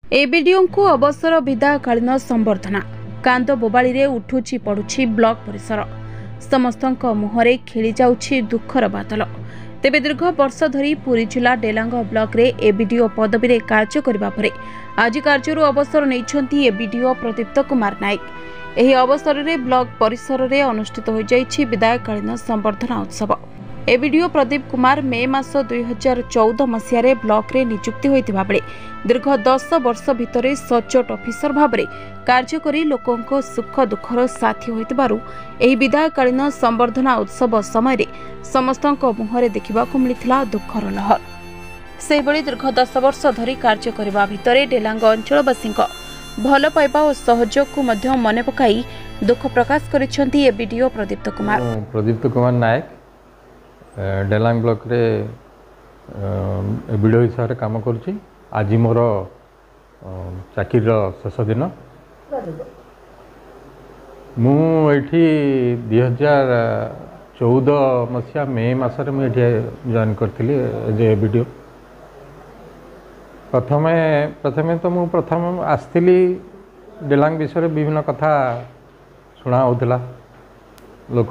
एबीडीओ को अवसर विदाकालीन संबर्धना कांद बोबाड़ी उठुची पड़ुछि ब्लॉक परिसर समस्त मुहरे खेली जाउछि दुखर बादल। तेबे दीर्घ वर्ष धरी पुरी जिला डेलांग ब्लॉक रे एबीडीओ पदवी रे कार्य करबा परे आज कार्यरू अवसर नैछंती एबीडीओ प्रदीप्त कुमार नायक। एही अवसर रे ब्लॉक परिसर रे अनुष्ठित हो जाइछि विदाकालीन संबर्धना उत्सव। एबीडीओ प्रदीप कुमार मे मास 2014 मसीह ब्लॉक रे नियुक्ति होइतिबा बेले दीर्घ 10 वर्ष भितरे सचोट ऑफिसर भाबरे कार्य करी लोकंको सुख दुखर साथी होइतिबारु एही विदाकालीन संबर्धना उत्सव समय रे समस्तंको मुहरे देखिबाकू मिलिथिला दुखर लहर। सेहिबळी दीर्घ 10 वर्ष धरी कार्य करबा भितरे डेलांग अंचलवासींको भल पाइबा और सहयोग को मध्य मने पकाई दुख प्रकाश करिसेंती एबीडीओ प्रदीप्त कुमार नायक डेलांग ब्लॉक रे एबीडीओ हिसाब से काम करुच्ची। आज मोर चाकरी शेष दिन मुझे 2014 मसीहा मे मसरे मुझे जॉइन करी एज एबीडीओ। प्रथमे तो मुझे प्रथम आसली डेलांग विषय विभिन्न कथा शुणा होता। लोक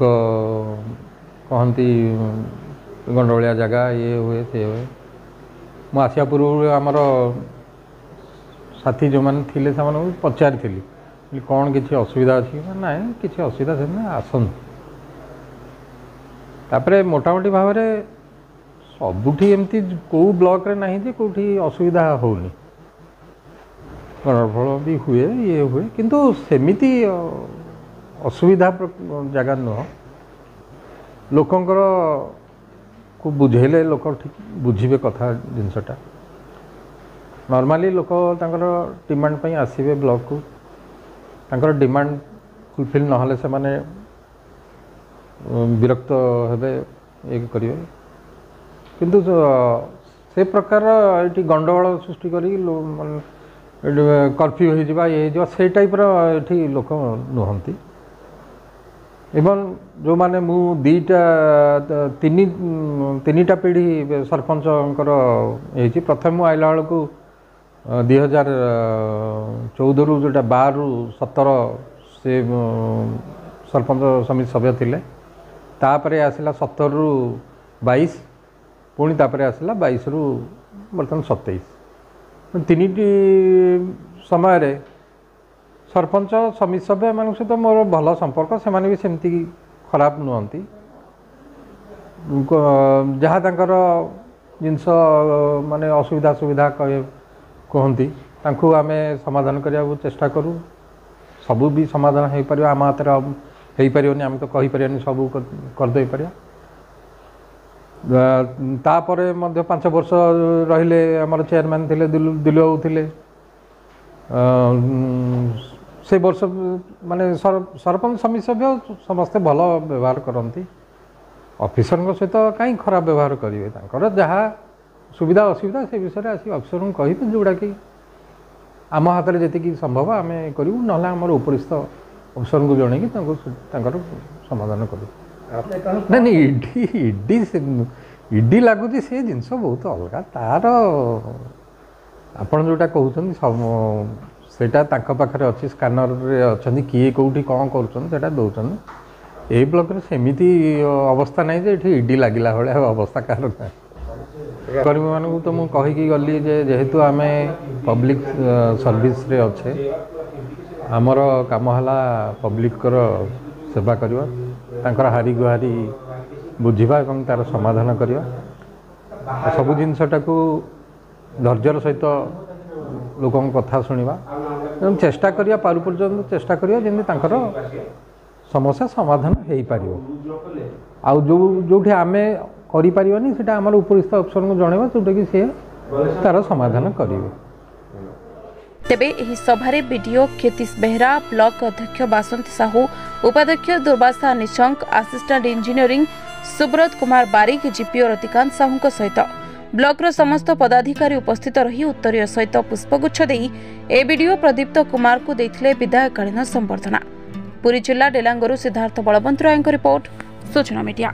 कहती गंडोलिया जगह ये हुए से हुए। मु आसिया पूर्व आमर साथी जो मैंने थे से पचारि कौन किसी असुविधा अच्छी ना किसी असुविधा से आसन तापर मोटामोटी भाव में सबुठी एमती कौ ब्लॉक रे नहीं कौटी असुविधा होनी गणफल भी हुए ये हुए किंतु सेमिति असुविधा जगह नुह। लोकंकर को बुझेले लोक ठीक बुझे कथा जिनसटा नॉर्मली लोक डिमांड पे आसवे ब्लॉक को तांकर डिमांड फुलफिल नहले से माने विरक्त हेबे एक करिवे किंतु से प्रकार ये गंडगोल सृष्टि करी कर्फ्यू हो ये से टाइप री लोक नुहंती। एवं जो माने मु तीनिटा पीढ़ी सरपंचकर ये प्रथम आइला बेलू 2014 रु जोटा 12 रु 17 से सरपंच समिति सभ्य थिले। तापरे आसला 17 रु 22 पुणी तापरे आसला 22 रु बर्तमान 27 तीनिटी समय रे सरपंच समिति सभ्य मान सहित मोर भल संपर्क से भी सेमती खराब नुहंती। जहाँ तांकर जिनस माने असुविधा सुविधा कहती तांकु आमे समाधान करने चेष्टा करूँ। सबू भी समाधान हो पार आम हाथ हो पारनी आम तो कहीपर सब करदे पार। तापर 5 वर्ष रहिले आमर चेयरमैन थे दिल थे से वर्ष माने सरपंच समिति सभ्य समस्ते भल व्यवहार करती। ऑफिसर सहित कहीं खराब व्यवहार करेंगे तांकर जहाँ सुविधा असुविधा से विषय आसी ऑफिसर को कहे जोड़ा कि आम हाथ में जी संभव आम करूँ ना आम उपरिस्थ ऑफिसर को जन समाधान करूँ। नहीं इडी लगुच से जिनस बहुत अलग तार आपड़ जोटा कहते सब सेटा तांका पाखरे अच्छी स्कानर रे अच्छी किए कौटी कौन कर दौरान ये ब्लॉक रे सेमिति अवस्था नहीं जे इडी लगिला भाया अवस्था कार कर्मी मानू तो मुझे कहीकि गली जेहेतु आम पब्लिक सर्विस रे अच्छे आमर काम है पब्लिक सेवा करवा तांकर हारी गुहारी बुझा और तार समाधान करवा सब जिनसटा को धैर्यर सहित लोक कथा शुणा चेष्टा करिया पारु पर्यंत चेष्टा करिया जेमि तांकर समस्या समाधान हो पार आउ जो आमे करि परिबानी सेटा हमर उपरिस्थ अफसर को जणेबा जोटा कि से तार समाधान करिवे। तेबे एही सभारे बीडीओ केतिस बेहरा ब्लॉक अध्यक्ष बासंती साहू उपाध्यक्ष दुर्वासा निशंक असिस्टेंट इंजीनियरिंग सुब्रत कुमार बारिक जीपीओ रतिकांत साहू सहित ब्लॉक समस्त पदाधिकारी उपस्थित रही उत्तरीय सहित पुष्पगुच्छ देई एबीडीओ प्रदीप्त कुमार को देथिले विदायकालीन संबर्धना। पुरी जिला डेलांगरू सिद्धार्थ बलवंत राय रिपोर्ट सूचना मीडिया।